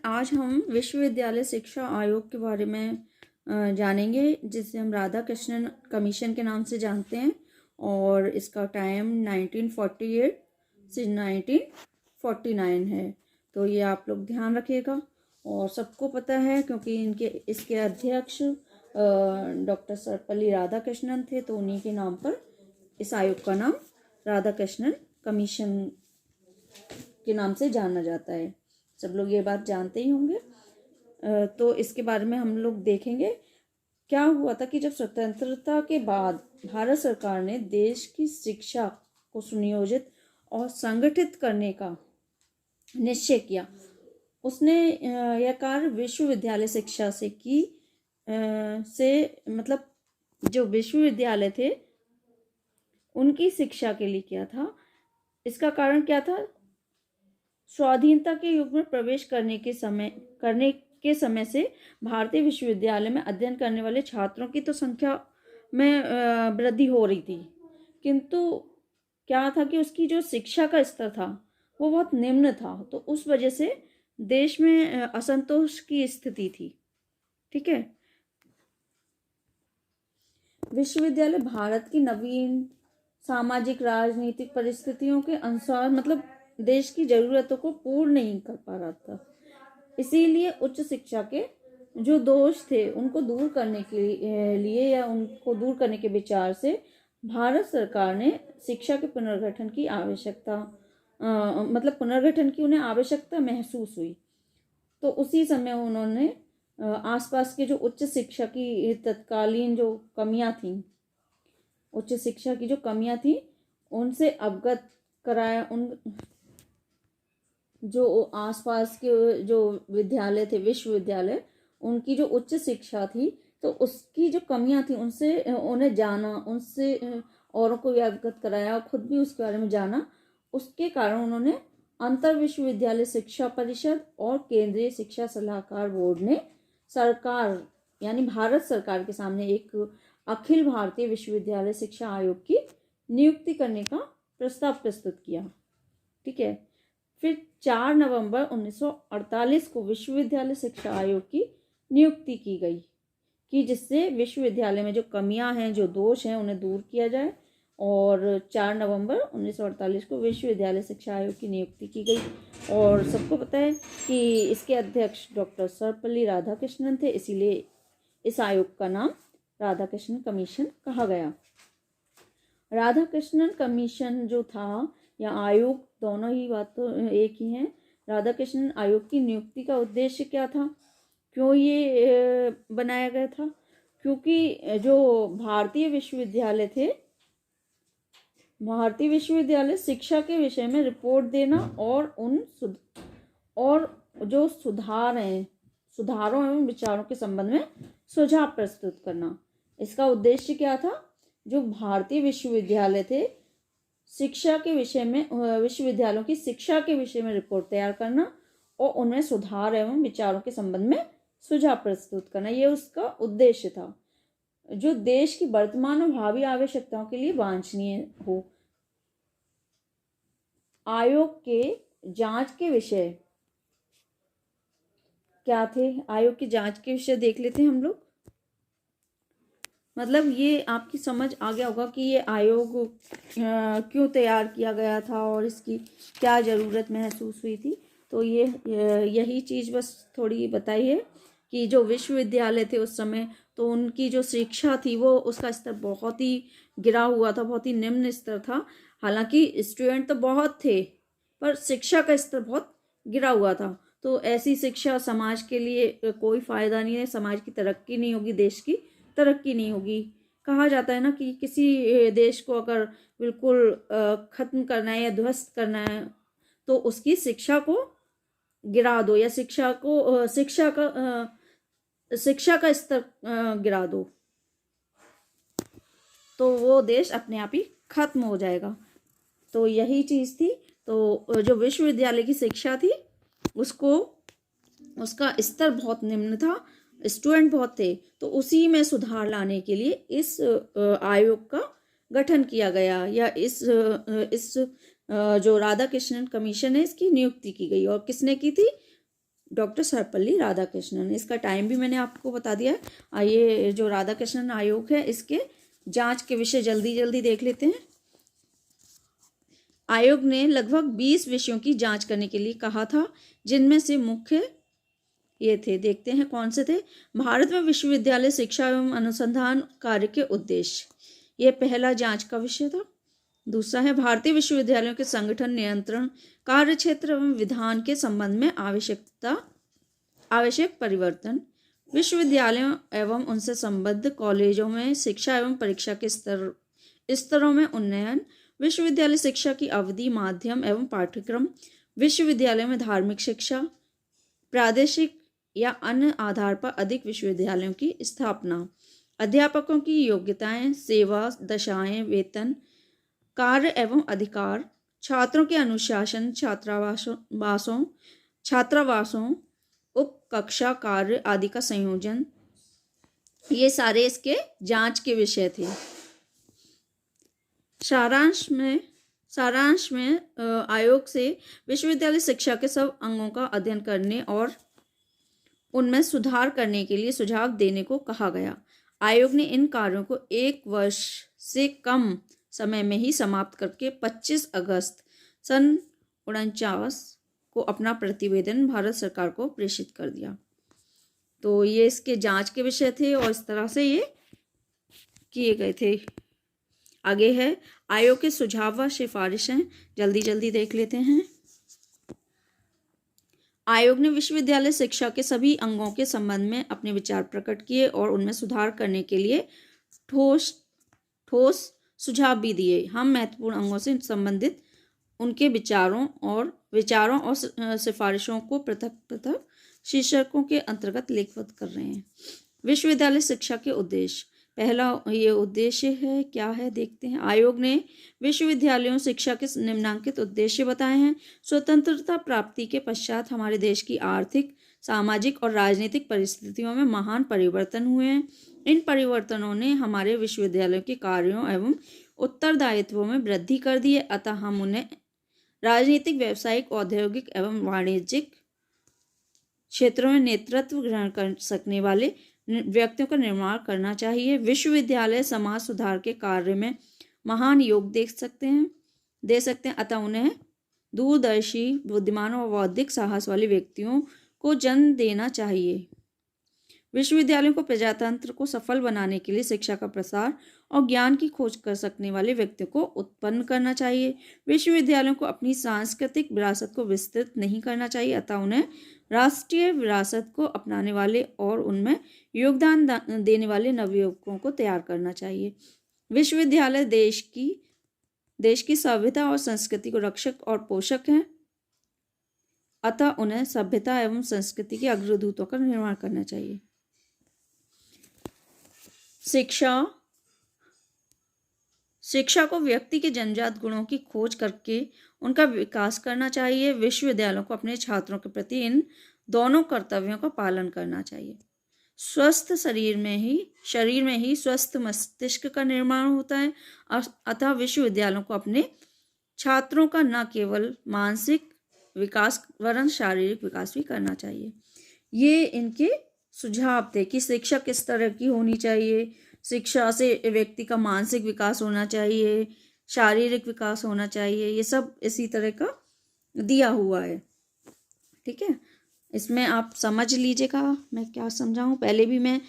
आज हम विश्वविद्यालय शिक्षा आयोग के बारे में जानेंगे, जिसे हम राधा कृष्णन कमीशन के नाम से जानते हैं। और इसका टाइम 1948 से 1949 है। तो ये आप लोग ध्यान रखिएगा। और सबको पता है क्योंकि इसके अध्यक्ष डॉक्टर सर्वपल्ली राधाकृष्णन थे, तो उन्हीं के नाम पर इस आयोग का नाम राधा कृष्णन कमीशन के नाम से जाना जाता है। सब लोग ये बात जानते ही होंगे। तो इसके बारे में हम लोग देखेंगे क्या हुआ था कि जब स्वतंत्रता के बाद भारत सरकार ने देश की शिक्षा को सुनियोजित और संगठित करने का निश्चय किया। उसने यह कार्य विश्वविद्यालय शिक्षा से की मतलब जो विश्वविद्यालय थे उनकी शिक्षा के लिए किया था। इसका कारण क्या था? स्वाधीनता के युग में प्रवेश करने के समय से भारतीय विश्वविद्यालय में अध्ययन करने वाले छात्रों की तो संख्या में वृद्धि हो रही थी, किंतु क्या था कि उसकी जो शिक्षा का स्तर था वो बहुत निम्न था। तो उस वजह से देश में असंतोष की स्थिति थी। ठीक है। विश्वविद्यालय भारत की नवीन सामाजिक राजनीतिक परिस्थितियों के अनुसार मतलब देश की जरूरतों को पूर्ण नहीं कर पा रहा था। इसीलिए उच्च शिक्षा के जो दोष थे उनको दूर करने के लिए या उनको दूर करने के विचार से भारत सरकार ने शिक्षा के पुनर्गठन की आवश्यकता मतलब पुनर्गठन की उन्हें आवश्यकता महसूस हुई। तो उसी समय उन्होंने आसपास के जो उच्च शिक्षा की तत्कालीन जो कमियां थी, उच्च शिक्षा की जो कमियां थी उनसे अवगत कराया। उन जो आसपास के जो विद्यालय थे, विश्वविद्यालय, उनकी जो उच्च शिक्षा थी तो उसकी जो कमियां थी उनसे उन्हें जाना, उनसे औरों को भी अवगत कराया, खुद भी उसके बारे में जाना। उसके कारण उन्होंने अंतर विश्वविद्यालय शिक्षा परिषद और केंद्रीय शिक्षा सलाहकार बोर्ड ने सरकार यानी भारत सरकार के सामने एक अखिल भारतीय विश्वविद्यालय शिक्षा आयोग की नियुक्ति करने का प्रस्ताव प्रस्तुत किया। ठीक है। फिर 4 नवंबर 1948 को विश्वविद्यालय शिक्षा आयोग की नियुक्ति की गई कि जिससे विश्वविद्यालय में जो कमियां हैं, जो दोष हैं, उन्हें दूर किया जाए। और 4 नवंबर 1948 को विश्वविद्यालय शिक्षा आयोग की नियुक्ति की गई। और सबको पता है कि इसके अध्यक्ष डॉक्टर सर्वपल्ली राधाकृष्णन थे, इसीलिए इस आयोग का नाम राधाकृष्णन कमीशन कहा गया। राधाकृष्णन कमीशन जो था या आयोग, दोनों ही बात तो एक ही हैं। राधाकृष्णन आयोग की नियुक्ति का उद्देश्य क्या था, क्यों ये बनाया गया था? क्योंकि जो भारतीय विश्वविद्यालय थे, भारतीय विश्वविद्यालय शिक्षा के विषय में रिपोर्ट देना और जो सुधारों एवं विचारों के संबंध में सुझाव प्रस्तुत करना। इसका उद्देश्य क्या था? जो भारतीय विश्वविद्यालय थे, शिक्षा के विषय में, विश्वविद्यालयों की शिक्षा के विषय में रिपोर्ट तैयार करना और उनमें सुधार एवं विचारों के संबंध में सुझाव प्रस्तुत करना, ये उसका उद्देश्य था, जो देश की वर्तमान और भावी आवश्यकताओं के लिए वांछनीय हो। आयोग के जांच के विषय क्या थे? आयोग की जांच के विषय देख लेते हैं हम लोग। मतलब ये आपकी समझ आ गया होगा कि ये आयोग क्यों तैयार किया गया था और इसकी क्या ज़रूरत महसूस हुई थी। तो यही चीज़ बस थोड़ी बताई है कि जो विश्वविद्यालय थे उस समय, तो उनकी जो शिक्षा थी वो उसका स्तर बहुत ही गिरा हुआ था, बहुत ही निम्न स्तर था। हालांकि स्टूडेंट तो बहुत थे पर शिक्षा का स्तर बहुत गिरा हुआ था। तो ऐसी शिक्षा समाज के लिए कोई फ़ायदा नहीं है, समाज की तरक्की नहीं होगी, देश की तरक्की नहीं होगी। कहा जाता है ना कि किसी देश को अगर बिल्कुल ख़त्म करना है या ध्वस्त करना है तो उसकी शिक्षा को गिरा दो या शिक्षा का स्तर गिरा दो, तो वो देश अपने आप ही खत्म हो जाएगा। तो यही चीज़ थी। तो जो विश्वविद्यालय की शिक्षा थी उसका स्तर बहुत निम्न था, स्टूडेंट बहुत थे, तो उसी में सुधार लाने के लिए इस आयोग का गठन किया गया या इस जो राधाकृष्णन कमीशन है इसकी नियुक्ति की गई। और किसने की थी? डॉक्टर सर्वपल्ली राधाकृष्णन। इसका टाइम भी मैंने आपको बता दिया है। आइए जो राधाकृष्णन आयोग है इसके जांच के विषय जल्दी जल्दी देख लेते हैं। आयोग ने लगभग 20 विषयों की जांच करने के लिए कहा था, जिनमें से मुख्य ये थे, देखते हैं कौन से थे। भारत में विश्वविद्यालय शिक्षा एवं अनुसंधान कार्य के उद्देश्य, ये पहला जांच का विषय था। दूसरा है भारतीय विश्वविद्यालयों के संगठन, नियंत्रण, कार्य क्षेत्र एवं विधान के संबंध में आवश्यक परिवर्तन, विश्वविद्यालयों एवं उनसे संबद्ध कॉलेजों में शिक्षा एवं परीक्षा के स्तरों में उन्नयन, विश्वविद्यालय शिक्षा की अवधि, माध्यम एवं पाठ्यक्रम, विश्वविद्यालयों में धार्मिक शिक्षा, प्रादेशिक या अन्य आधार पर अधिक विश्वविद्यालयों की स्थापना, अध्यापकों की योग्यताएं, सेवा दशाएं, वेतन, कार्य एवं अधिकार, छात्रों के अनुशासन, छात्रावासों, उप कक्षा कार्य आदि का संयोजन, ये सारे इसके जांच के विषय थे। सारांश में आयोग से विश्वविद्यालय शिक्षा के सब अंगों का अध्ययन करने और उनमें सुधार करने के लिए सुझाव देने को कहा गया। आयोग ने इन कार्यों को 1 वर्ष से कम समय में ही समाप्त करके 25 अगस्त सन 1949 को अपना प्रतिवेदन भारत सरकार को प्रेषित कर दिया। तो ये इसके जांच के विषय थे और इस तरह से ये किए गए थे। आगे है आयोग के सुझाव व सिफारिशें, जल्दी जल्दी देख लेते हैं। आयोग ने विश्वविद्यालय शिक्षा के सभी अंगों के संबंध में अपने विचार प्रकट किए और उनमें सुधार करने के लिए ठोस सुझाव भी दिए। हम महत्वपूर्ण अंगों से संबंधित उनके विचारों और सिफारिशों को पृथक पृथक शीर्षकों के अंतर्गत लिखित कर रहे हैं। विश्वविद्यालय शिक्षा के उद्देश्य, पहला ये उद्देश्य है, क्या है देखते हैं। आयोग ने विश्वविद्यालयों शिक्षा के निम्नलिखित उद्देश्य बताए हैं। स्वतंत्रता प्राप्ति के पश्चात हमारे देश की आर्थिक, सामाजिक और राजनीतिक परिस्थितियों में महान परिवर्तन हुए हैं। इन परिवर्तनों ने हमारे विश्वविद्यालयों के कार्यों एवं उत्तरदायित्वों में वृद्धि कर दी है, अतः हम उन्हें राजनीतिक, व्यावसायिक, औद्योगिक एवं वाणिज्यिक क्षेत्रों में नेतृत्व ग्रहण कर सकने वाले व्यक्तियों का निर्माण करना चाहिए। विश्वविद्यालय समाज सुधार के कार्य में महान योग दे सकते हैं, अतः उन्हें दूरदर्शी, बुद्धिमान और बौद्धिक साहस वाले व्यक्तियों को जन्म देना चाहिए। विश्वविद्यालयों को प्रजातंत्र को सफल बनाने के लिए शिक्षा का प्रसार और ज्ञान की खोज कर सकने वाले व्यक्तियों को उत्पन्न करना चाहिए। विश्वविद्यालयों को अपनी सांस्कृतिक विरासत को विस्तृत नहीं करना चाहिए, अतः उन्हें राष्ट्रीय विरासत को अपनाने वाले और उनमें योगदान देने वाले नवयुवकों को तैयार करना चाहिए। विश्वविद्यालय देश की सभ्यता और संस्कृति को रक्षक और पोषक हैं, अतः उन्हें सभ्यता एवं संस्कृति के अग्रदूतों का निर्माण करना चाहिए। शिक्षा को व्यक्ति के जन्मजात गुणों की खोज करके उनका विकास करना चाहिए। विश्वविद्यालयों को अपने छात्रों के प्रति इन दोनों कर्तव्यों का पालन करना चाहिए। स्वस्थ शरीर में ही स्वस्थ मस्तिष्क का निर्माण होता है, अतः विश्वविद्यालयों को अपने छात्रों का न केवल मानसिक विकास वरन शारीरिक विकास भी करना चाहिए। ये इनके सुझाव थे कि शिक्षा किस तरह की होनी चाहिए। शिक्षा से व्यक्ति का मानसिक विकास होना चाहिए, शारीरिक विकास होना चाहिए, ये सब इसी तरह का दिया हुआ है। ठीक है, इसमें आप समझ लीजिएगा मैं क्या समझाऊँ। पहले भी मैं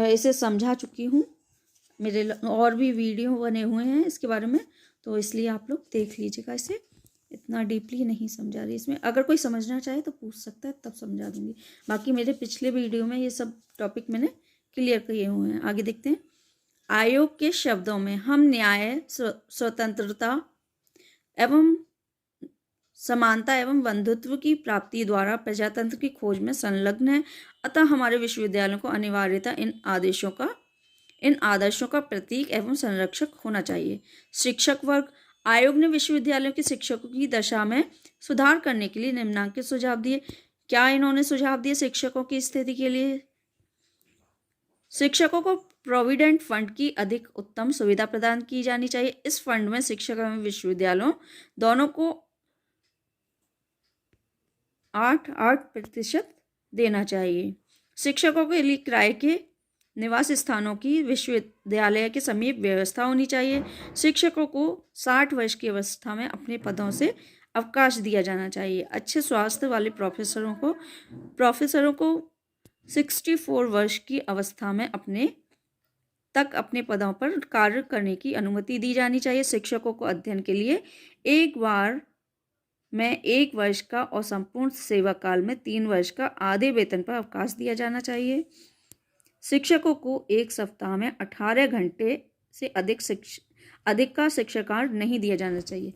इसे समझा चुकी हूँ, मेरे और भी वीडियो बने हुए हैं इसके बारे में, तो इसलिए आप लोग देख लीजिएगा। इसे इतना डीपली नहीं समझा रही इसमें, अगर कोई समझना चाहे तो पूछ सकता है, तब समझा दूंगी। बाकी मेरे पिछले वीडियो में ये सब टॉपिक मैंने क्लियर किए हुए हैं। आगे देखते हैं। आयोग के शब्दों में, हम न्याय, स्वतंत्रता एवं समानता एवं बंधुत्व की प्राप्ति द्वारा प्रजातंत्र की खोज में संलग्न है, अतः हमारे विश्वविद्यालयों को अनिवार्यता इन आदर्शों का प्रतीक एवं संरक्षक होना चाहिए। शिक्षक वर्ग, आयोग ने विश्वविद्यालयों के शिक्षकों की दशा में सुधार करने के लिए निम्नलिखित सुझाव दिए। क्या इन्होंने सुझाव दिए शिक्षकों की स्थिति के लिए? शिक्षकों को प्रोविडेंट फंड की अधिक उत्तम सुविधा प्रदान की जानी चाहिए। इस फंड में शिक्षक एवं विश्वविद्यालयों दोनों को 8% देना चाहिए। शिक्षकों के लिए किराए के निवास स्थानों की विश्वविद्यालय के समीप व्यवस्था होनी चाहिए। शिक्षकों को 60 वर्ष की अवस्था में अपने पदों से अवकाश दिया जाना चाहिए। अच्छे स्वास्थ्य वाले प्रोफेसरों को 64 वर्ष की अवस्था में अपने पदों पर कार्य करने की अनुमति दी जानी चाहिए। शिक्षकों को अध्ययन के लिए एक बार में 1 वर्ष का और संपूर्ण सेवा काल में 3 वर्ष का आधे वेतन पर अवकाश दिया जाना चाहिए। शिक्षकों को एक सप्ताह में 18 घंटे से अधिक का शिक्षाकाल नहीं दिया जाना चाहिए।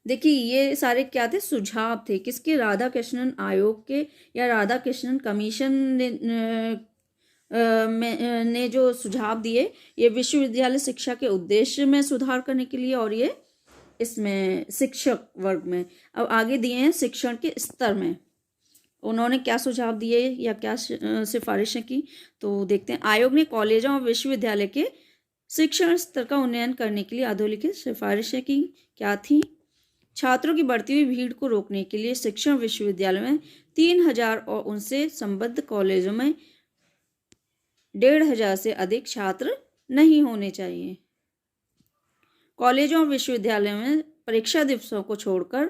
देखिए, ये सारे क्या थे? सुझाव थे। किसके? राधा कृष्णन आयोग के या राधा कृष्णन कमीशन ने जो सुझाव दिए, ये विश्वविद्यालय शिक्षा के उद्देश्य में सुधार करने के लिए, और ये इसमें शिक्षक वर्ग में। अब आगे दिए हैं शिक्षण के स्तर में उन्होंने क्या सुझाव दिए या क्या सिफारिशें की, तो देखते हैं। आयोग ने कॉलेजों और विश्वविद्यालय के शिक्षण स्तर का उन्नयन करने के लिए अधोलिखित सिफारिशें की। क्या थी? छात्रों की बढ़ती हुई भीड़ को रोकने के लिए शिक्षण विश्वविद्यालय में 3000 और उनसे संबद्ध कॉलेजों में 1500 से अधिक छात्र नहीं होने चाहिए। कॉलेजों और विश्वविद्यालयों में परीक्षा दिवसों को छोड़कर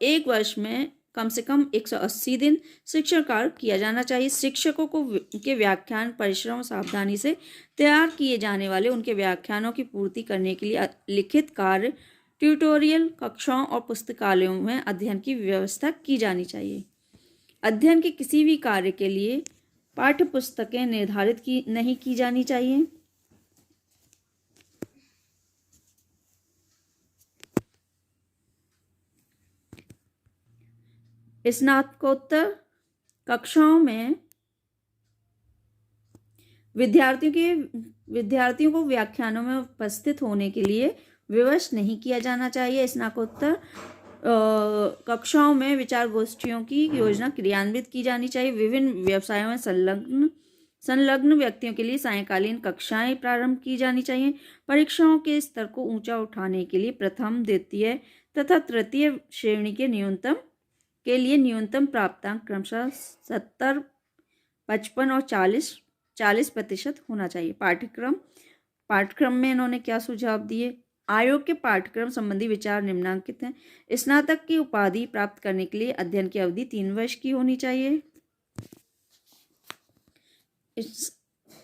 1 वर्ष में कम से कम 180 दिन शिक्षण कार्य किया जाना चाहिए। शिक्षकों को के व्याख्यान परिश्रम सावधानी से तैयार किए जाने वाले उनके व्याख्यानों की पूर्ति करने के लिए लिखित कार्य, ट्यूटोरियल, कक्षाओं और पुस्तकालयों में अध्ययन की व्यवस्था की जानी चाहिए। अध्ययन के किसी भी कार्य के लिए पाठ्य पुस्तकें निर्धारित नहीं की जानी चाहिए। स्नातकोत्तर कक्षाओं में विद्यार्थियों को व्याख्यानों में उपस्थित होने के लिए विवश नहीं किया जाना चाहिए। स्नातकोत्तर कक्षाओं में विचार गोष्ठियों की योजना क्रियान्वित की जानी चाहिए। विभिन्न व्यवसायों में संलग्न व्यक्तियों के लिए सायंकालीन कक्षाएं प्रारंभ की जानी चाहिए। परीक्षाओं के स्तर को ऊंचा उठाने के लिए प्रथम, द्वितीय तथा तृतीय श्रेणी के न्यूनतम प्राप्तांक क्रमशः 70, 55 और 40% होना चाहिए। पाठ्यक्रम में इन्होंने क्या सुझाव दिए? आयोग के पाठ्यक्रम संबंधी विचार निम्नलिखित हैं। स्नातक की उपाधि प्राप्त करने के लिए अध्ययन की अवधि 3 वर्ष की होनी चाहिए।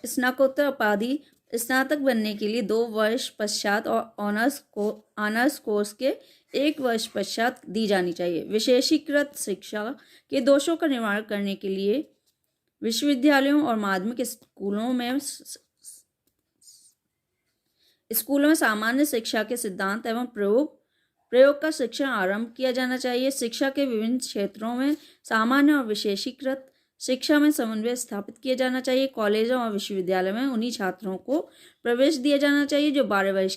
स्नातकोत्तर उपाधि स्नातक बनने के लिए 2 वर्ष पश्चात और ऑनर्स कोर्स के 1 वर्ष पश्चात दी जानी चाहिए। विशेषीकृत शिक्षा के दोषों का निवारण करने के लिए विश्वविद्यालयों और माध्यमिक स्कूलों में सामान्य शिक्षा के सिद्धांत एवं प्रयोग का शिक्षण आरंभ किया जाना चाहिए। शिक्षा के विभिन्न क्षेत्रों में सामान्य और विशेषीकृत शिक्षा में समन्वय स्थापित किया जाना चाहिए। कॉलेजों और विश्वविद्यालय में उन्हीं छात्रों को प्रवेश दिया जाना चाहिए जो 12 वर्ष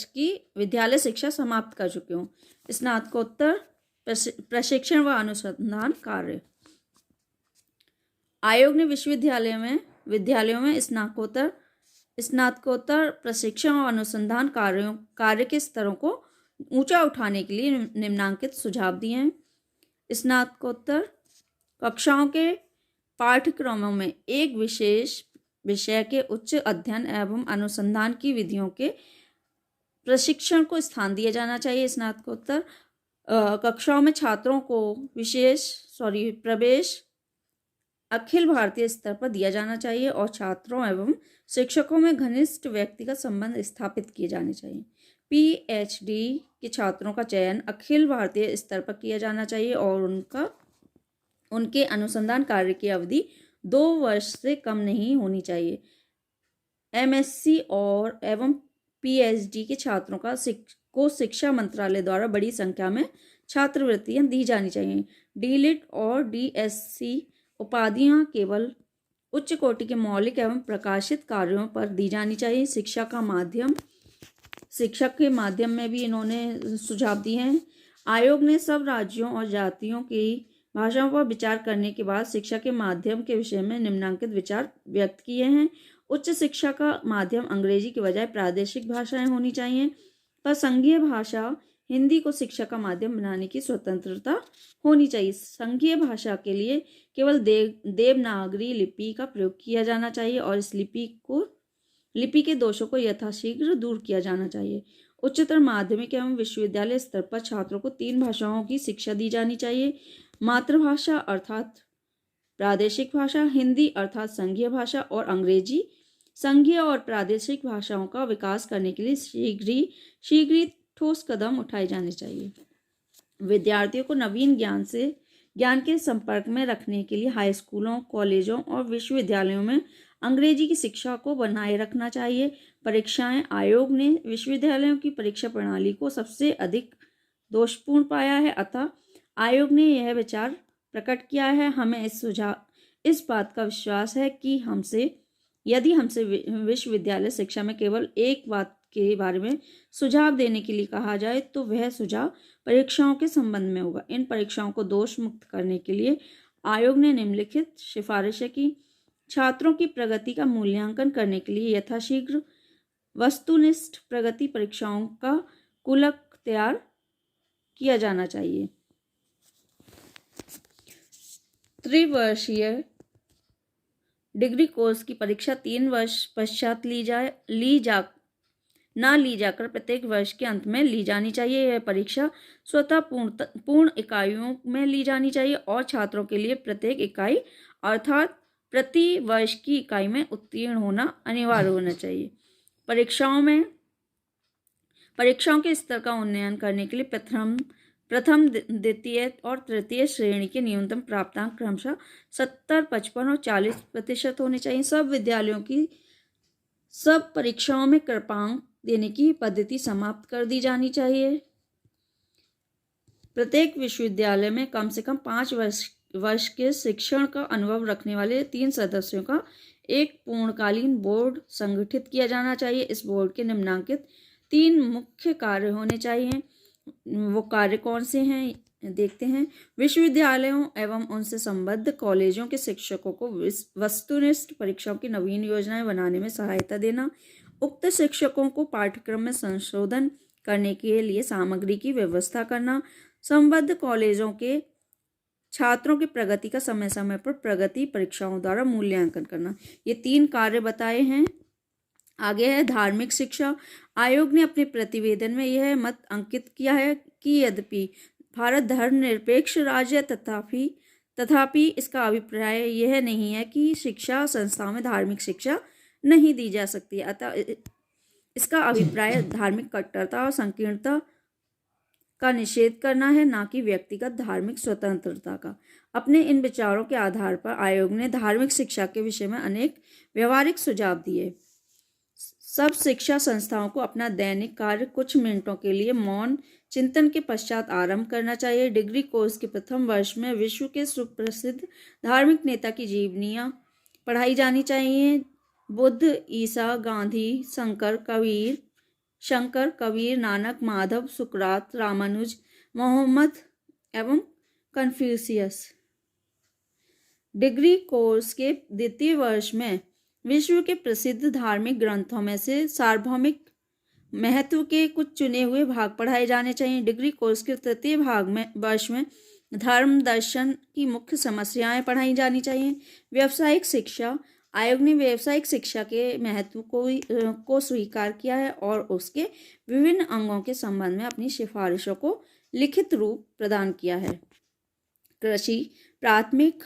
की विद्यालय शिक्षा समाप्त कर चुके हों। स्नातकोत्तर प्रशिक्षण व अनुसंधान कार्य। आयोग ने विद्यालयों में स्नातकोत्तर प्रशिक्षण और अनुसंधान कार्य के स्तरों को ऊंचा उठाने के लिए निम्नांकित सुझाव दिए हैं। स्नातकोत्तर कक्षाओं के पाठ्यक्रमों में एक विशेष विषय के उच्च अध्ययन एवं अनुसंधान की विधियों के प्रशिक्षण को स्थान दिया जाना चाहिए। स्नातकोत्तर कक्षाओं में छात्रों को प्रवेश अखिल भारतीय स्तर पर दिया जाना चाहिए और छात्रों एवं शिक्षकों में घनिष्ठ व्यक्तिगत संबंध स्थापित किए जाने चाहिए। पीएचडी के छात्रों का चयन अखिल भारतीय स्तर पर किया जाना चाहिए और उनके अनुसंधान कार्य की अवधि 2 वर्ष से कम नहीं होनी चाहिए। एमएससी और एवं पीएचडी के छात्रों को शिक्षा मंत्रालय द्वारा बड़ी संख्या में छात्रवृत्तियां दी जानी चाहिए। डीलिट और डीएससी उपाधियां केवल उच्च कोटि के मौलिक एवं प्रकाशित कार्यों पर दी जानी चाहिए। शिक्षक के माध्यम में भी इन्होंने सुझाव दिए हैं। आयोग ने सब राज्यों और जातियों की भाषाओं पर विचार करने के बाद शिक्षा के माध्यम के विषय में निम्नांकित विचार व्यक्त किए हैं। उच्च शिक्षा का माध्यम अंग्रेजी के बजाय प्रादेशिक भाषाएं होनी चाहिए, पर संघीय भाषा हिंदी को शिक्षा का माध्यम बनाने की स्वतंत्रता होनी चाहिए। संघीय भाषा के लिए केवल देवनागरी लिपि का प्रयोग किया जाना चाहिए और इस लिपि के दोषों को यथाशीघ्र दूर किया जाना चाहिए। उच्चतर माध्यमिक एवं विश्वविद्यालय स्तर पर छात्रों को 3 भाषाओं की शिक्षा दी जानी चाहिए। मातृभाषा अर्थात प्रादेशिक भाषा, हिंदी अर्थात संघीय भाषा और अंग्रेजी। संघीय और प्रादेशिक भाषाओं का विकास करने के लिए शीघ्र ही ठोस कदम उठाए जाने चाहिए। विद्यार्थियों को नवीन ज्ञान के संपर्क में रखने के लिए हाई स्कूलों, कॉलेजों और विश्वविद्यालयों में अंग्रेजी की शिक्षा को बनाए रखना चाहिए। परीक्षाएं आयोग ने विश्वविद्यालयों की परीक्षा प्रणाली को सबसे अधिक दोषपूर्ण पाया है, अतः आयोग ने यह विचार प्रकट किया है। हमें इस बात का विश्वास है कि यदि हमसे विश्वविद्यालय शिक्षा में केवल एक बात के बारे में सुझाव देने के लिए कहा जाए तो वह सुझाव परीक्षाओं के संबंध में होगा। इन परीक्षाओं को दोष मुक्त करने के लिए आयोग ने निम्नलिखित सिफारिशें की। छात्रों की प्रगति का मूल्यांकन करने के लिए यथाशीघ्र वस्तुनिष्ठ प्रगति परीक्षाओं का कुलक तैयार किया जाना चाहिए। त्रिवर्षीय डिग्री कोर्स की परीक्षा 3 वर्ष पश्चात ली जाकर प्रत्येक वर्ष के अंत में ली जानी चाहिए। यह परीक्षा स्वतः पूर्ण इकाइयों में ली जानी चाहिए और छात्रों के लिए प्रत्येक इकाई अर्थात प्रति वर्ष की इकाई में उत्तीर्ण होना अनिवार्य होना चाहिए। परीक्षाओं के स्तर का उन्नयन करने के लिए प्रथम, द्वितीय और तृतीय श्रेणी के न्यूनतम प्राप्तांक क्रमशः 70, 55 और 40% होने चाहिए। सब विद्यालयों की सब परीक्षाओं में कृपांक देने की पद्धति समाप्त कर दी जानी चाहिए। प्रत्येक विश्वविद्यालय में कम से कम 5 वर्ष के शिक्षण का अनुभव रखने वाले 3 सदस्यों का एक पूर्णकालीन बोर्ड संगठित किया जाना चाहिए। इस बोर्ड के निम्नलिखित 3 मुख्य कार्य होने चाहिए। वो कार्य कौन से हैं देखते हैं। विश्वविद्यालयों एवं उनसे संबद्ध कॉलेजों के शिक्षकों को वस्तुनिष्ठ परीक्षाओं की नवीन योजनाएं बनाने में सहायता देना। उक्त शिक्षकों को पाठ्यक्रम में संशोधन करने के लिए सामग्री की व्यवस्था करना। संबद्ध कॉलेजों के छात्रों की प्रगति का समय समय पर प्रगति परीक्षाओं द्वारा मूल्यांकन करना। ये 3 कार्य बताए हैं। आगे है धार्मिक शिक्षा। आयोग ने अपने प्रतिवेदन में यह मत अंकित किया है कि यद्यपि भारत धर्मनिरपेक्ष राज्य है, तथापि इसका अभिप्राय यह नहीं है कि शिक्षा संस्थाओं में धार्मिक शिक्षा नहीं दी जा सकती। अतः इसका अभिप्राय धार्मिक कट्टरता और संकीर्णता का निषेध करना है, ना कि व्यक्तिगत धार्मिक स्वतंत्रता का। अपने इन विचारों के आधार पर आयोग ने धार्मिक शिक्षा के विषय में अनेक व्यवहारिक सुझाव दिए। सब शिक्षा संस्थाओं को अपना दैनिक कार्य कुछ मिनटों के लिए मौन चिंतन के पश्चात आरंभ करना चाहिए। डिग्री कोर्स के प्रथम वर्ष में विश्व के सुप्रसिद्ध धार्मिक नेता की जीवनियाँ पढ़ाई जानी चाहिए। बुद्ध, ईसा, गांधी, शंकर, कबीर, नानक, माधव, सुकरात, रामानुज, मोहम्मद एवं कन्फ्यूशियस। डिग्री कोर्स के द्वितीय वर्ष में विश्व के प्रसिद्ध धार्मिक ग्रंथों में से सार्वभौमिक महत्व के कुछ चुने हुए भाग पढ़ाए जाने चाहिए। डिग्री कोर्स के तृतीय वर्ष में धर्म दर्शन की मुख्य समस्याएं पढ़ाई जानी चाहिए। व्यावसायिक शिक्षा। आयोग ने व्यावसायिक शिक्षा के महत्व को स्वीकार किया है और उसके विभिन्न अंगों के संबंध में अपनी सिफारिशों को लिखित रूप प्रदान किया है। कृषि, प्राथमिक,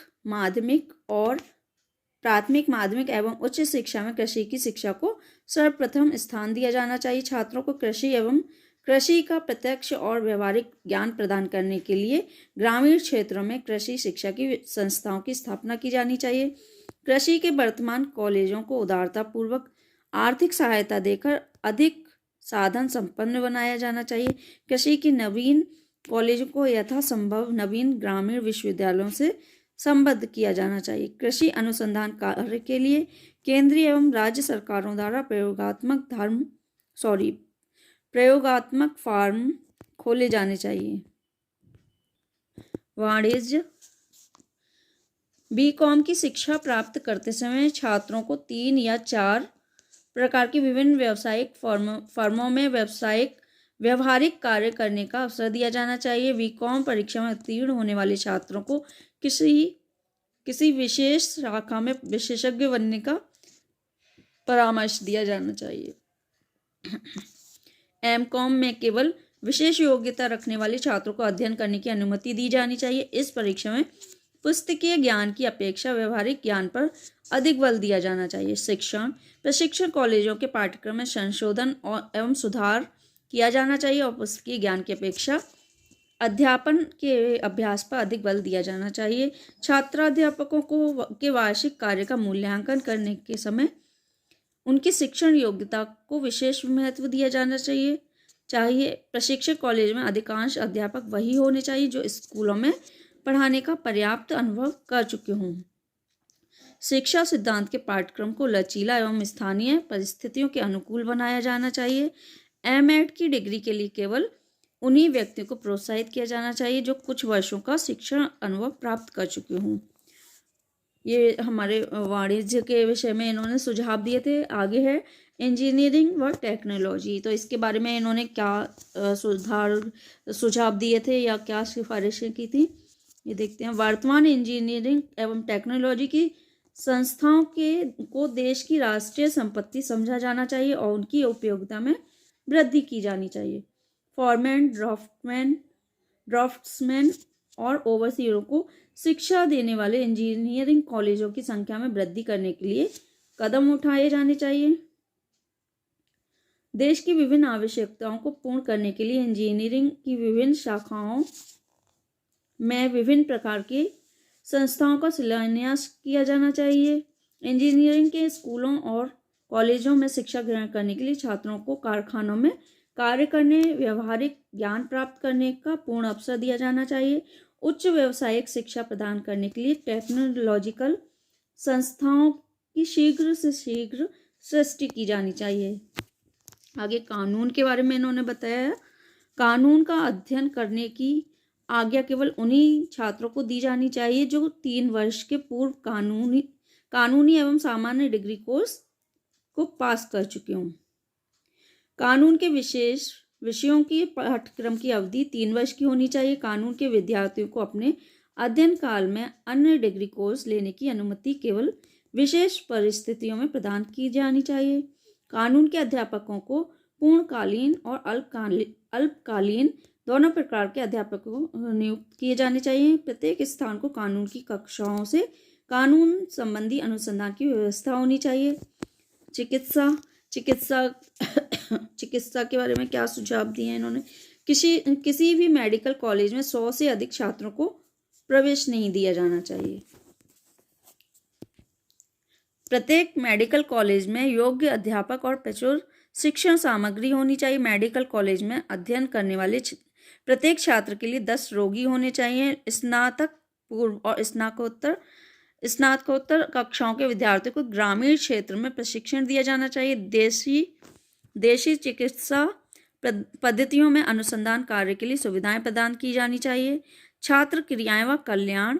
माध्यमिक एवं उच्च शिक्षा में कृषि की शिक्षा को सर्वप्रथम स्थान दिया जाना चाहिए। छात्रों को कृषि का प्रत्यक्ष और व्यवहारिक ज्ञान प्रदान करने के लिए ग्रामीण क्षेत्रों में कृषि शिक्षा की संस्थाओं की स्थापना की जानी चाहिए। कृषि के वर्तमान कॉलेजों को उदारतापूर्वक आर्थिक सहायता देकर अधिक साधन संपन्न बनाया जाना चाहिए। कृषि के नवीन कॉलेजों को यथासंभव नवीन ग्रामीण विश्वविद्यालयों से संबद्ध किया जाना चाहिए। कृषि अनुसंधान कार्य के लिए केंद्रीय एवं राज्य सरकारों द्वारा प्रयोगात्मक फार्म खोले जाने चाहिए। वाणिज्य। बीकॉम की शिक्षा प्राप्त करते समय छात्रों को 3 या 4 प्रकार की विभिन्न व्यावसायिक फर्मों में व्यावसायिक व्यवहारिक कार्य करने का अवसर दिया जाना चाहिए। बीकॉम परीक्षा में उत्तीर्ण होने वाले छात्रों को किसी विशेष शाखा में विशेषज्ञ बनने का परामर्श दिया जाना चाहिए। एमकॉम में केवल विशेष योग्यता रखने वाले छात्रों को अध्ययन करने की अनुमति दी जानी चाहिए। इस परीक्षा में पुस्तकीय ज्ञान की अपेक्षा व्यवहारिक ज्ञान पर अधिक बल दिया जाना चाहिए। शिक्षण प्रशिक्षण कॉलेजों के पाठ्यक्रम में संशोधन एवं सुधार किया जाना चाहिए और पुस्तकीय ज्ञान की अपेक्षा अध्यापन के अभ्यास पर अधिक बल दिया जाना चाहिए। छात्राध्यापकों के वार्षिक कार्य का मूल्यांकन करने के समय उनकी शिक्षण योग्यता को विशेष महत्व दिया जाना चाहिए। प्रशिक्षक कॉलेज में अधिकांश अध्यापक वही होने चाहिए जो स्कूलों में पढ़ाने का पर्याप्त अनुभव कर चुके हों। शिक्षा सिद्धांत के पाठ्यक्रम को लचीला एवं स्थानीय परिस्थितियों के अनुकूल बनाया जाना चाहिए। एमएड की डिग्री के लिए केवल उन्हीं व्यक्तियों को प्रोत्साहित किया जाना चाहिए जो कुछ वर्षों का शिक्षण अनुभव प्राप्त कर चुके हों। ये हमारे वाणिज्य के विषय में इन्होंने सुझाव दिए थे। आगे है इंजीनियरिंग व टेक्नोलॉजी। तो इसके बारे में इन्होंने क्या सुझाव दिए थे या क्या सिफारिशें की थी, ये देखते हैं। वर्तमान इंजीनियरिंग एवं टेक्नोलॉजी की संस्थाओं को देश की राष्ट्रीय संपत्ति समझा जाना चाहिए और उनकी उपयोगिता में वृद्धि की जानी चाहिए। फॉरमैन, ड्राफ्ट्समैन और ओवरसीयरों को शिक्षा देने वाले इंजीनियरिंग कॉलेजों की संख्या में वृद्धि करने के लिए कदम उठाए जाने चाहिए। देश की विभिन्न आवश्यकताओं को पूर्ण करने के लिए इंजीनियरिंग की विभिन्न शाखाओं में विभिन्न प्रकार की संस्थाओं का शिलान्यास किया जाना चाहिए। इंजीनियरिंग के स्कूलों और कॉलेजों में शिक्षा ग्रहण करने के लिए छात्रों को कारखानों में कार्य करने, व्यवहारिक ज्ञान प्राप्त करने का पूर्ण अवसर दिया जाना चाहिए। उच्च व्यावसायिक शिक्षा प्रदान करने के लिए टेक्नोलॉजिकल संस्थाओं की शीघ्र से शीघ्र सृष्टि की जानी चाहिए। आगे कानून के बारे में इन्होंने बताया। कानून का अध्ययन करने की आज्ञा केवल उन्हीं छात्रों को दी जानी चाहिए जो 3 वर्ष के पूर्व कानूनी एवं सामान्य डिग्री कोर्स को पास कर चुके हों। कानून के विशेष विषयों की पाठ्यक्रम की अवधि 3 वर्ष की होनी चाहिए। कानून के विद्यार्थियों को अपने अध्ययन काल में अन्य डिग्री कोर्स लेने की अनुमति केवल विशेष परिस्थितियों में प्रदान की जानी चाहिए। कानून के अध्यापकों को पूर्णकालीन और अल्पकालीन दोनों प्रकार के अध्यापकों नियुक्त किए जाने चाहिए। प्रत्येक स्थान को कानून की कक्षाओं से कानून संबंधी अनुसंधान की व्यवस्था होनी चाहिए। चिकित्सा के बारे में क्या सुझाव दिए हैं इन्होंने। किसी भी मेडिकल कॉलेज में 100 से अधिक छात्रों को प्रवेश नहीं दिया जाना चाहिए। प्रत्येक मेडिकल कॉलेज में योग्य अध्यापक और प्रचुर शिक्षण सामग्री होनी चाहिए। मेडिकल कॉलेज में अध्ययन करने वाले प्रत्येक छात्र के लिए 10 रोगी होने चाहिए। स्नातक पूर्व और स्नातकोत्तर कक्षाओं के विद्यार्थियों को ग्रामीण क्षेत्र में प्रशिक्षण दिया जाना चाहिए। देशी चिकित्सा पद्धतियों में अनुसंधान कार्य के लिए सुविधाएं प्रदान की जानी चाहिए। छात्र क्रियाएं व कल्याण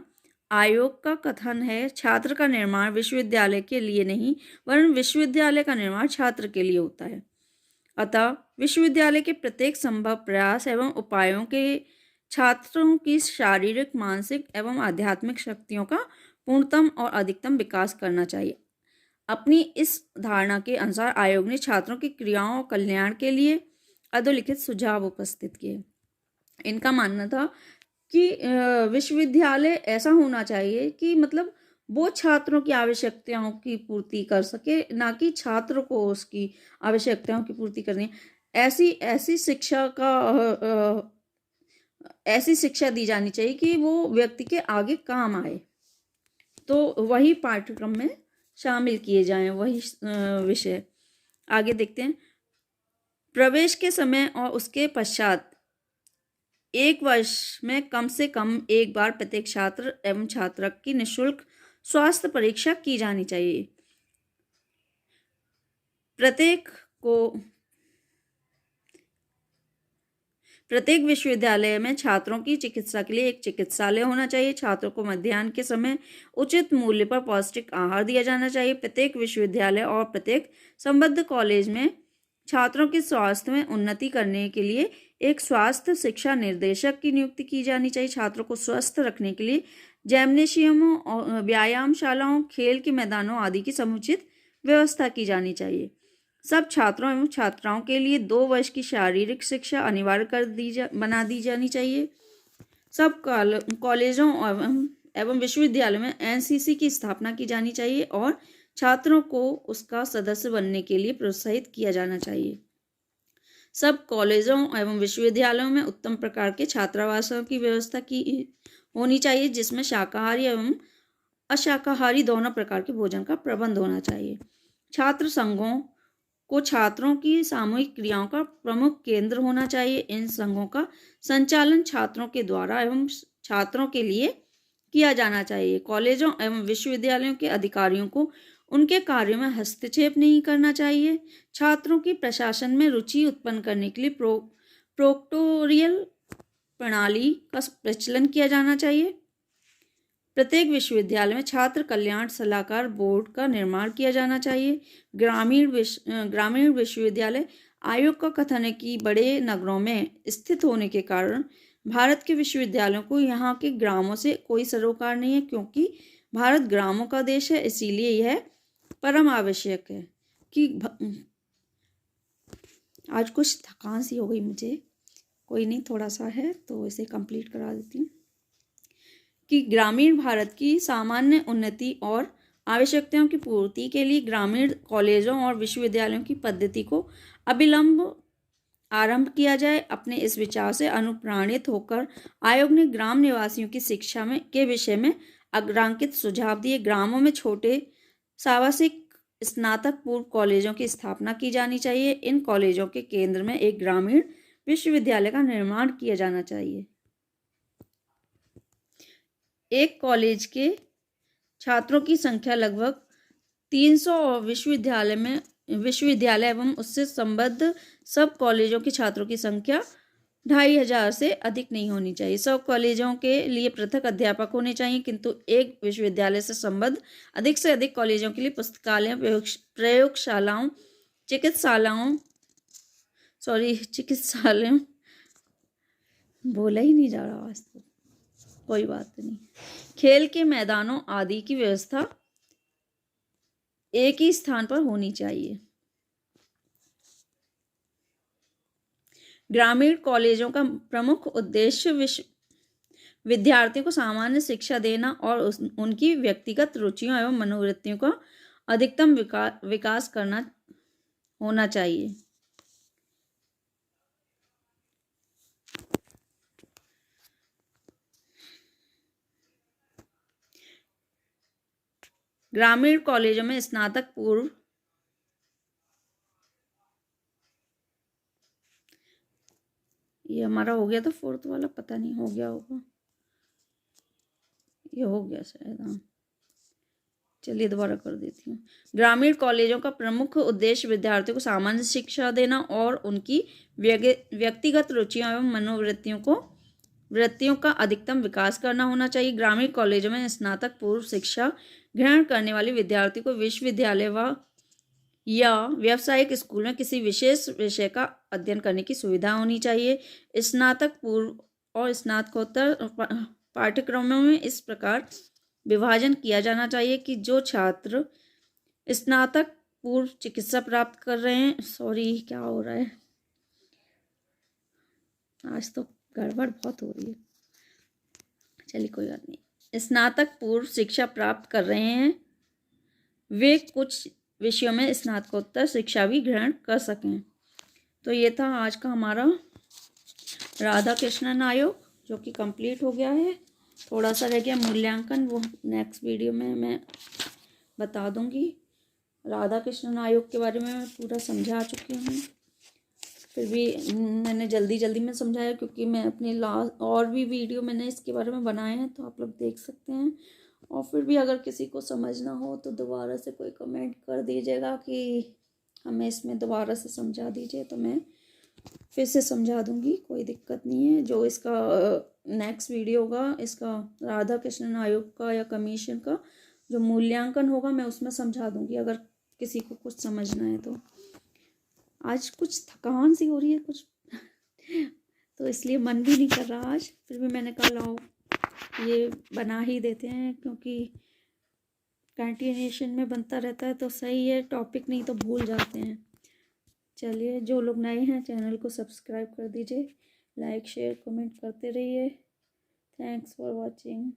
आयोग का कथन है, छात्र का निर्माण विश्वविद्यालय के लिए नहीं वरन विश्वविद्यालय का निर्माण छात्र के लिए होता है। अतः विश्वविद्यालय के प्रत्येक संभव प्रयास एवं उपायों के छात्रों की शारीरिक, मानसिक एवं आध्यात्मिक शक्तियों का पूर्णतम और अधिकतम विकास करना चाहिए। अपनी इस धारणा के अनुसार आयोग ने छात्रों की क्रियाओं और कल्याण के लिए अधोलिखित सुझाव उपस्थित किए। इनका मानना था कि विश्वविद्यालय ऐसा होना चाहिए कि मतलब वो छात्रों की आवश्यकताओं की पूर्ति कर सके, ना कि छात्र को उसकी आवश्यकताओं की पूर्ति करनी। ऐसी शिक्षा दी जानी चाहिए कि वो व्यक्ति के आगे काम आए। तो वही पाठ्यक्रम में शामिल किए जाएं, वही विषय। आगे देखते हैं। प्रवेश के समय और उसके पश्चात 1 वर्ष में कम से कम एक बार प्रत्येक छात्र एवं छात्रक की निःशुल्क स्वास्थ्य परीक्षा की जानी चाहिए। प्रत्येक विश्वविद्यालय में छात्रों की चिकित्सा के लिए एक चिकित्सालय होना चाहिए। छात्रों को मध्याह्न के समय उचित मूल्य पर पौष्टिक आहार दिया जाना चाहिए। प्रत्येक विश्वविद्यालय और प्रत्येक संबद्ध कॉलेज में छात्रों के स्वास्थ्य में उन्नति करने के लिए एक स्वास्थ्य शिक्षा निर्देशक की नियुक्ति की जानी चाहिए। छात्रों को स्वस्थ रखने के लिए जिम्नेशियमों, व्यायामशालाओं, खेल के मैदानों आदि की समुचित व्यवस्था की जानी चाहिए। सब छात्रों एवं छात्राओं के लिए 2 वर्ष की शारीरिक शिक्षा अनिवार्य बना दी जानी चाहिए। सब कॉलेजों एवं विश्वविद्यालयों में एनसीसी की स्थापना की जानी चाहिए और छात्रों को उसका सदस्य बनने के लिए प्रोत्साहित किया जाना चाहिए। सब कॉलेजों एवं विश्वविद्यालयों में उत्तम प्रकार के छात्रावासों की व्यवस्था की होनी चाहिए, जिसमें शाकाहारी एवं अशाकाहारी दोनों प्रकार के भोजन का प्रबंध होना चाहिए। छात्र संघों को छात्रों की सामूहिक क्रियाओं का प्रमुख केंद्र होना चाहिए। इन संघों का संचालन छात्रों के द्वारा एवं छात्रों के लिए किया जाना चाहिए। कॉलेजों एवं विश्वविद्यालयों के अधिकारियों को उनके कार्यों में हस्तक्षेप नहीं करना चाहिए। छात्रों की प्रशासन में रुचि उत्पन्न करने के लिए प्रोक्टोरियल प्रणाली का प्रचलन किया जाना चाहिए। प्रत्येक विश्वविद्यालय में छात्र कल्याण सलाहकार बोर्ड का निर्माण किया जाना चाहिए। ग्रामीण विश्वविद्यालय आयोग का कथन है कि बड़े नगरों में स्थित होने के कारण भारत के विश्वविद्यालयों को यहाँ के ग्रामों से कोई सरोकार नहीं है, क्योंकि भारत ग्रामों का देश है। इसीलिए यह परम आवश्यक है कि आज कुछ थकान सी हो गई मुझे, कोई नहीं, थोड़ा सा है तो इसे कंप्लीट करा देती हूँ कि ग्रामीण भारत की सामान्य उन्नति और आवश्यकताओं की पूर्ति के लिए ग्रामीण कॉलेजों और विश्वविद्यालयों की पद्धति को अविलंब आरंभ किया जाए। अपने इस विचार से अनुप्राणित होकर आयोग ने ग्राम निवासियों की शिक्षा में के विषय में अग्रांकित सुझाव दिए। ग्रामों में छोटे सावासिक स्नातक पूर्व कॉलेजों की स्थापना की जानी चाहिए। इन कॉलेजों के केंद्र में एक ग्रामीण विश्वविद्यालय का निर्माण किया जाना चाहिए। एक कॉलेज के छात्रों की संख्या लगभग 300 और विश्वविद्यालय एवं उससे संबद्ध सब कॉलेजों के छात्रों की संख्या 2500 से अधिक नहीं होनी चाहिए। सब कॉलेजों के लिए पृथक अध्यापक होने चाहिए, किंतु एक विश्वविद्यालय से संबद्ध अधिक से अधिक कॉलेजों के लिए पुस्तकालयों, प्रयोगशालाओं, चिकित्सालयों बोला ही नहीं जा रहा आज तो, कोई बात नहीं, खेल के मैदानों आदि की व्यवस्था एक ही स्थान पर होनी चाहिए। ग्रामीण कॉलेजों का प्रमुख उद्देश्य विद्यार्थियों को सामान्य शिक्षा देना और उनकी व्यक्तिगत रुचियों एवं मनोवृत्तियों का अधिकतम विकास करना होना चाहिए। ग्रामीण कॉलेजों में स्नातक पूर्व ये हमारा हो गया था 4th वाला, पता नहीं हो गया होगा, ये हो गया शायद, हाँ, चलिए दोबारा कर देती हूँ। ग्रामीण कॉलेजों का प्रमुख उद्देश्य विद्यार्थियों को सामान्य शिक्षा देना और उनकी व्यक्तिगत रुचियों एवं वृत्तियों का अधिकतम विकास करना होना चाहिए। ग्रामीण कॉलेजों में स्नातक पूर्व शिक्षा ग्रहण करने वाले विद्यार्थी को विश्वविद्यालय या व्यावसायिक स्कूल में किसी विशेष विषय का अध्ययन करने की सुविधा होनी चाहिए। स्नातक पूर्व और स्नातकोत्तर पाठ्यक्रमों में इस प्रकार विभाजन किया जाना चाहिए कि जो छात्र स्नातक पूर्व चिकित्सा प्राप्त कर रहे हैं, क्या हो रहा है आज तो गड़बड़ बहुत हो रही है, चलिए कोई बात नहीं, स्नातक पूर्व शिक्षा प्राप्त कर रहे हैं वे कुछ विषयों में स्नातकोत्तर शिक्षा भी ग्रहण कर सकें। तो ये था आज का हमारा राधा कृष्णन आयोग, जो कि कंप्लीट हो गया है। थोड़ा सा रह गया मूल्यांकन, वो नेक्स्ट वीडियो में मैं बता दूंगी। राधा कृष्णन आयोग के बारे में मैं पूरा समझा चुकी हूँ, फिर भी मैंने जल्दी में समझाया क्योंकि मैं अपने लास्ट और भी वीडियो मैंने इसके बारे में बनाए हैं, तो आप लोग देख सकते हैं। और फिर भी अगर किसी को समझना हो तो दोबारा से कोई कमेंट कर दीजिएगा कि हमें इसमें दोबारा से समझा दीजिए, तो मैं फिर से समझा दूंगी, कोई दिक्कत नहीं है। जो इसका नेक्स्ट वीडियो होगा, इसका राधा कृष्णन आयोग का या कमीशन का जो मूल्यांकन होगा, मैं उसमें समझा दूंगी अगर किसी को कुछ समझना है तो। आज कुछ थकान सी हो रही है कुछ तो इसलिए मन भी नहीं कर रहा आज। फिर भी मैंने कहा लाओ ये बना ही देते हैं, क्योंकि कंटिन्यूशन में बनता रहता है तो सही है, टॉपिक नहीं तो भूल जाते हैं। चलिए, जो लोग नए हैं चैनल को सब्सक्राइब कर दीजिए, लाइक शेयर कमेंट करते रहिए। Thanks for watching.